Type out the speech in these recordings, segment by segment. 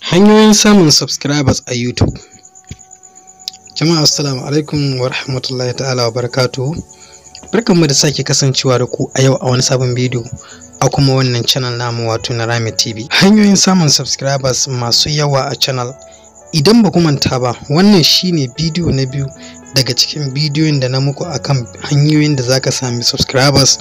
Hanyoyin samun subscribers a YouTube. Jama'a assalamu alaikum wa rahmatullahi ta'ala wa barakatuhu. Barkanmu da sake kasancewa da ku a yau a wani sabon bidiyo a kuma wannan channel namu wato na Rami TV. Hanyoyin samun subscribers masu yawa a channel. Idan ba ku manta ba, wannan shine bidiyo na biyu daga cikin bidiyoyin da na muku akan hanyoyin da zaka sami subscribers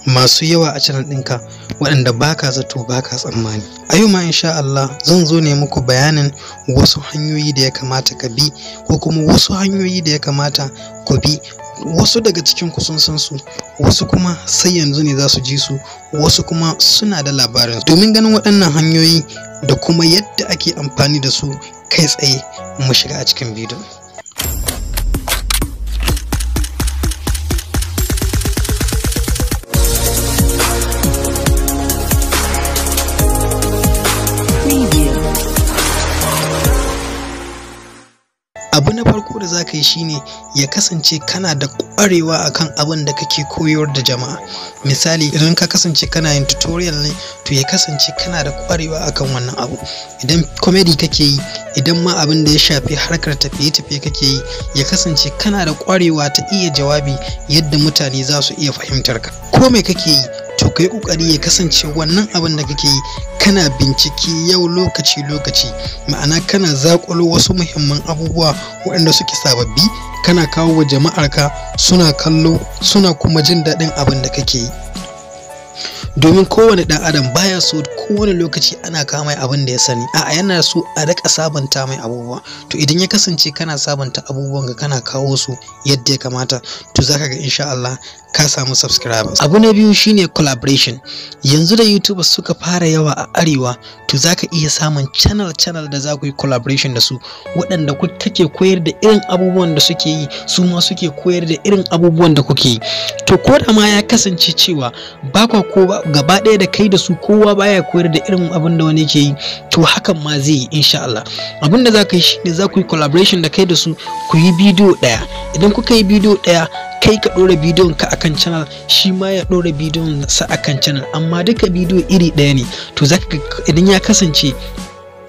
masu yawa a channel ɗinka waɗanda baka zato baka tsammani. A yau ma insha Allah zan zo ne muku bayanin wasu hanyoyi da ya kamata ka bi ko kuma wasu hanyoyi da ya kamata ku bi. Wasu daga cikin ku sun san su, wasu kuma sai yanzu ne za su ji su, wasu kuma suna da labarin. Domin ganin waɗannan hanyoyi da kuma yadda ake amfani da su kai tsaye, mu shiga a cikin bidiyo. Abu na farko da za ka yi shine ya kasance kana da ƙwarewa akan abin da kake koyar da jama'a. Misali, idan ka kasance kana yin tutorial ne, to ya kasance kana da ƙwarewa akan wannan abu. Idan comedy kake yi, idan ma abin da ya shafi harkar tafiye-tafiye kake yi, ya kasance kana da ƙwarewa ta iya jawabi yadda mutane za su iya fahimtar ka. Ko me kake yi, to kai kokari ya kasance wannan abin da kake yi kana bincike yau lokaci ma'ana kana zakulo wasu muhimman abubuwa waɗanda suke sababbi kana kawo wa jama'arka suna kallo suna kuma jin daɗin abin da kake yi. Domin kowane ɗan adam baya so kowane lokaci ana kawo mai abin da ya sani, a'a yana so a rika sabanta mai abubuwa. To idan ya kasance kana sabanta abubuwan ka kana kawo su yadda ya kamata, to zaka ga insha Allah ka samu subscribers. Abu na biyu shine collaboration. Yanzu da YouTubers suka fara yawa a arewa, to zaka iya samun channel da za ku yi collaboration da su, waɗanda kake koyar da irin abubuwan da suke yi, su ma suke koyar da irin abubuwan da kuke yi. To ko da ma ya kasance cewa ba kwa ko gaba ɗaya da kai da su kowa baya koyar da irin abin da wani ke yi, to hakan ma zai yi insha Allah. Abin da za ka yi shine za ku yi collaboration da kai da su, ku yi bidiyo ɗaya. Idan kuka yi bidiyo ɗaya, kai ka ɗora bidiyon ka akan channel, shi ma ya ɗora bidiyon sa akan channel, amma duka bidiyo iri ɗaya ne. To zaka idan ya kasance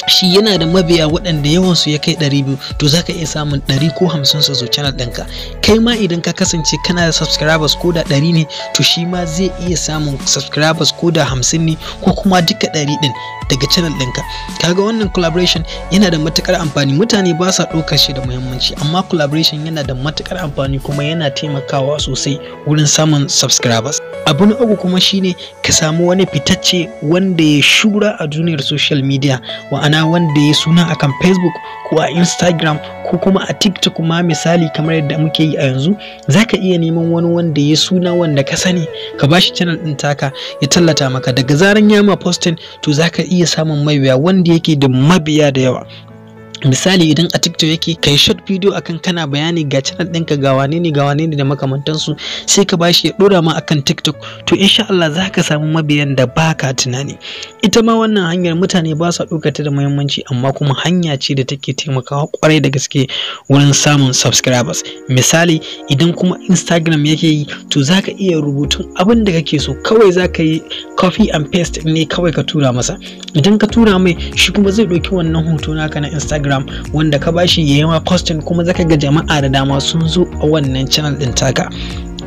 shi yana da mabiya waɗanda yawansu ya kai 200, to zaka iya samun 100 ko 50 su zo channel ɗinka. Kai ma idan ka kasance kana da subscribers ko da 100 ne, to shi ma zai iya samun subscribers ko da 50 ne ko kuma duka 100 ɗin daga channel ɗinka. Kaga wannan collaboration yana da matukar amfani. Mutane ba sa ɗaukar shi da muhimmanci, amma collaboration yana da matukar amfani kuma yana taimakawa sosai wurin samun subscribers. Abu na uku kuma shine ka samu wani fitacce wanda ya shura a duniyar social media, wa'ana wanda ya suna akan Facebook ko a Instagram ko kuma a TikTok ma, misali kamar yadda muke yi a yanzu. Zaka iya neman wani wanda ya suna wanda ka sani, ka bashi channel ɗin taka ya tallata maka. Daga zaran ya ma posting, to zaka iya samun mabiya wanda yake da mabiya da yawa. Misali, idan a TikTok yake, kai short video akan kana bayani ga channel ɗinka ga wane ne da makamantansu, sai ka bashi ya ɗora ma akan TikTok, to insha Allah za ka samu mabiyan da baka tunani. Ita ma wannan hanyar mutane ba sa ɗaukar ta da muhimmanci, amma kuma hanya ce da take taimakawa kwarai da gaske wurin samun subscribers. Misali, idan kuma Instagram yake yi, to za ka iya rubutun abin da kake so, kawai za ka yi copy and paste ne kawai ka tura masa. Idan ka tura mai, shi kuma zai ɗauki wannan hoto naka na Instagram wanda ka bashi ya yi ma posting, kuma zaka ga jama'a da dama sun zo a wannan channel din taka.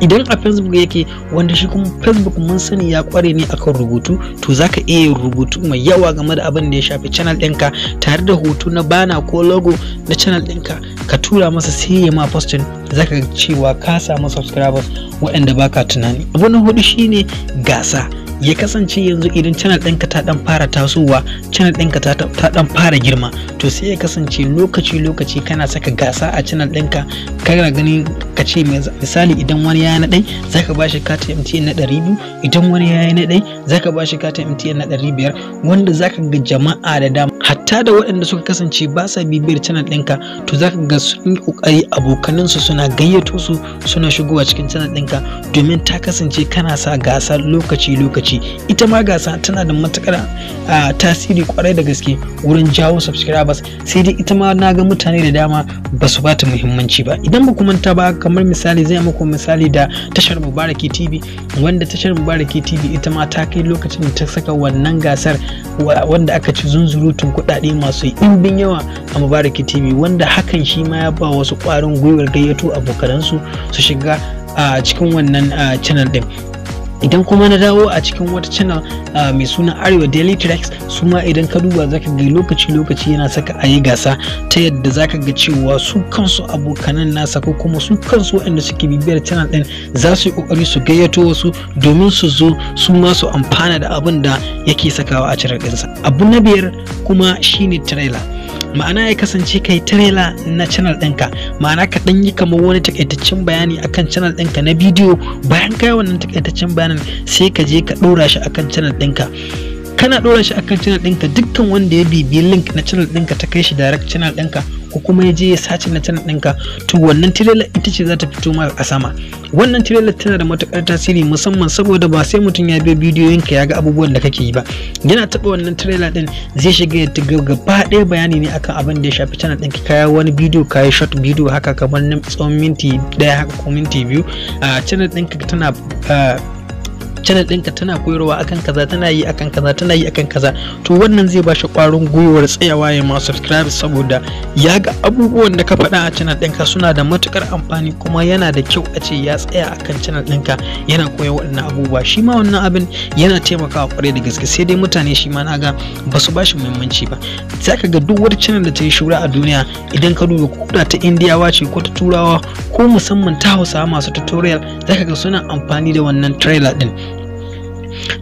Idan a Facebook yake, wanda shi kuma Facebook mun sani ya kware ne akan rubutu, to zaka iya rubutu mai yawa game da abin da ya shafi channel ɗinka tare da hoto na bana ko logo na channel ɗinka, ka tura masa sai ya ma posting. Zaka ga cewa ka samu subscribers waɗanda baka tunani. Abu na hudu shine gasa. Ya kasance yanzu idan channel ɗinka ta ɗan fara tasowa, channel ɗinka ta ɗan fara girma, to sai ya kasance lokaci kana saka gasa a channel ɗinka. Kana gani ka ce misali, idan wani ya na ɗai zaka bashi katin MTN na 200, idan wani ya na ɗai zaka bashi katin MTN na 500, wanda zaka ga jama'a da dama hatta da waɗanda suka kasance ba sa bibiyar channel ɗinka, to zaka ga sun yi kokari abokanansu suna gayyato su suna shigowa cikin channel ɗinka, domin ta kasance kana sa gasa lokaci. Ita ma gasa tana da matukar tasiri kwarai da gaske wurin jawo subscribers, sai dai ita ma na ga mutane da dama ba su bata muhimmanci ba. Idan ba ku manta ba, kamar misali zai muku misali da tashar Mubarakey TV, wanda tashar Mubarakey TV ita ma ta kai lokacin da ta saka wannan gasar wanda aka ci zunzurutun kuɗaɗe kuɗaɗe masu ɗimbin yawa a Mubarakey TV, wanda hakan shi ma ya ba wasu ƙwarin gwiwar gayyato abokanansu su shiga a cikin wannan channel din. Idan kuma na dawo a cikin wata channel mai suna Arewa Daily Tracks, su ma idan ka duba zaka ga lokaci yana saka ayi gasa ta yadda zaka ga cewa su kansu abokanan nasa ko kuma su kansu waɗanda suke bibiyar channel din za su yi kokari su gayyato wasu domin su zo su ma su amfana da abin da yake sakawa a channel ɗinsa. Abu na biyar kuma shine trailer. Ma'ana ya kasance kai trailer na channel ɗinka, ma'ana ka ɗan yi kamar wani takaitaccen bayani akan channel ɗinka na bidiyo. Bayan kai wannan takaitaccen bayanin sai ka je ka ɗora shi akan channel ɗinka. Kana ɗora shi akan channel ɗinka, dukkan wanda ya bibiyi link na channel ɗinka ta kai shi direct channel ɗinka ko kuma ya je ya sace na channel ɗinka, to wannan trailer ita ce za ta fito maka a sama. Wannan trailer tana da matukar tasiri, musamman saboda ba sai mutum ya biyo bidiyoyinka ya ga abubuwan da kake yi ba. Yana taɓa wannan trailer ɗin zai shiga ya tiga gaba ɗaya bayani ne akan abin da ya shafi channel ɗinka. Kaya wani bidiyo, kayi short bidiyo haka kamar na tsawon minti 1 haka ko minti 2, channel ɗinka tana koyarwa akan kaza, tana yi akan kaza, tana yi akan kaza, to wannan zai ba shi ƙwarin gwiwar tsayawa ya ma subscribe, saboda ya ga abubuwan da ka faɗa a channel ɗinka suna da matukar amfani, kuma yana da kyau a ce ya tsaya akan channel ɗinka yana koya waɗannan abubuwa. Shi ma wannan abin yana taimakawa ƙwarai da gaske, sai dai mutane shi ma naga ba su ba shi muhimmanci ba. Zaka ga duk wata channel da ta yi shura a duniya, idan ka duba koda ta Indiyawa ce ko ta Turawa ko musamman ta Hausawa masu tutorial, zaka ga suna amfani da wannan trailer ɗin.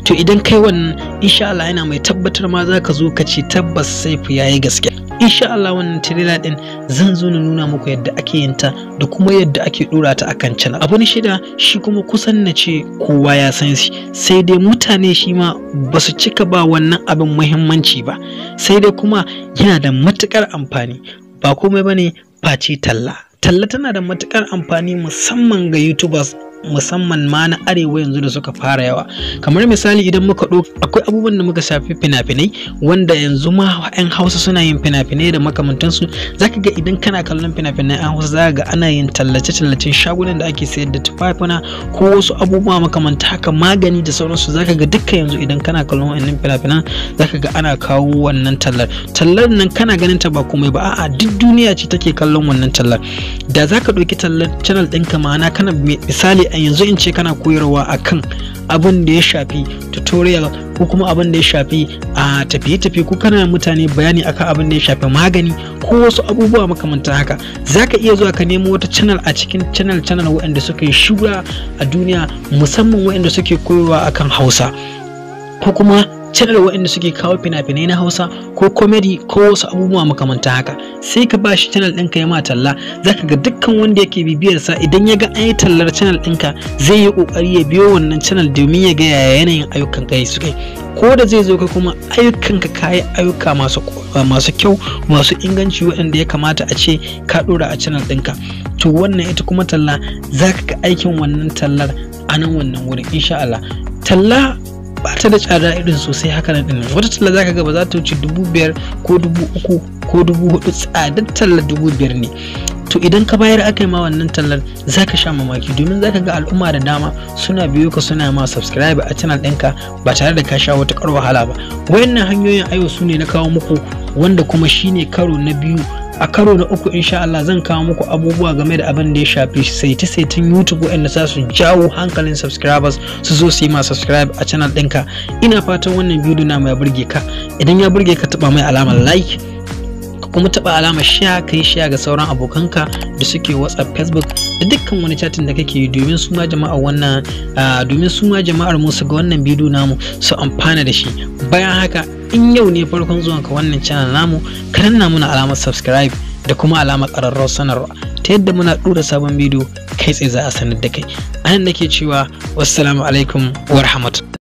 To idan kai wannan, insha Allah yana mai tabbatar ma za ka zo ka ce tabbas Saifu yayi gaske. Insha Allah wannan trailer din zan zo na nuna muku yadda ake yin ta da kuma yadda ake dora ta akan channel. Abu na shida shi kuma kusan na ce kowa ya san shi, sai dai mutane shi ma ba su cika ba wannan abin muhimmanci ba, sai dai kuma yana da matukar amfani. Ba komai bane face talla. Talla tana da matukar amfani musamman ga YouTubers, musamman ma na arewa yanzu da suka fara yawa. Kamar misali idan muka ɗauka, akwai abubuwan da muka shafi fina-finai wanda yanzu ma 'yan Hausa suna yin fina-finai da makamantansu. Zaka ga idan kana kallon fina-finai 'yan Hausa zaka ga ana yin tallace-tallacen shagunan da ake sayar da tufafina ko wasu abubuwa makamanta haka, magani da sauransu. Zaka ga dukkan yanzu idan kana kallon wannan fina-finan zaka ga ana kawo wannan tallar nan kana ganin ta ba komai ba, a'a duk duniya ce take kallon wannan tallar. Da zaka ɗauki tallar channel ɗinka, ma'ana kana misali a yanzu in ce kana koyarwa akan abin da ya shafi tutorial ko kuma abin da ya shafi a tafiye-tafiye, ko kana mutane bayani akan abin da ya shafi magani ko wasu abubuwa makamantan haka, zaka iya zuwa ka nemo wata channel a cikin channel waɗanda suka yi shura a duniya, musamman waɗanda suke koyarwa akan Hausa ko kuma channel waɗanda suke kawo fina-finai na Hausa ko comedy ko wasu abubuwa makamanta haka. Sai ka ba shi channel ɗinka ya ma talla, zaka ga dukkan wanda yake bibiyar sa idan ya ga an yi tallar channel ɗinka zai yi kokari ya biyo wannan channel domin ya ga yaya yanayin ayyukan kai suke, ko da zai zo kai kuma ayyukan ka kayi ayyuka masu kyau masu inganci waɗanda ya kamata a ce ka ɗora a channel ɗinka. To wannan ita kuma talla, zaka ga aikin wannan tallar a nan wannan wurin. Insha Allah talla ba ta da tsada irin sosai haka nan din. Wata talla zaka ga ba za ta wuce 5,000 ko 3,000 ko 4,000, tsadar talla 5,000 ne. To idan ka bayar aka yi ma wannan tallar zaka sha mamaki, domin zaka ga al'umma da dama suna biyo ka suna ma subscribe a channel ɗinka ba tare da ka sha wata wahala ba. Wayannan hanyoyin ayo su ne na kawo muku, wanda kuma shine karo na biyu. A karo na uku insha Allah zan kawo muku abubuwa game da abin da ya shafi saitin YouTube wanda za su jawo hankalin subscribers su zo su yi ma subscribe a channel ɗinka. Ina fatan wannan bidiyo na mai burge ka. Idan ya burge ka, taba mai alamar like, ka kuma taba alamar share, kai share ga sauran abokanka da suke WhatsApp, Facebook da dukkan wani chatting da kake yi, domin su ma jama'ar mu su ga wannan bidiyo namu su amfana da shi. Bayan haka, in yau ne farkon zuwanka wannan channel namu, ka danna muna alamar subscribe da kuma alamar ƙararrawar sanarwa, ta yadda muna ɗora sabon bidiyo kai tsaye za a sanar da kai. Anan nake cewa wassalamu alaikum wa rahmatullahi.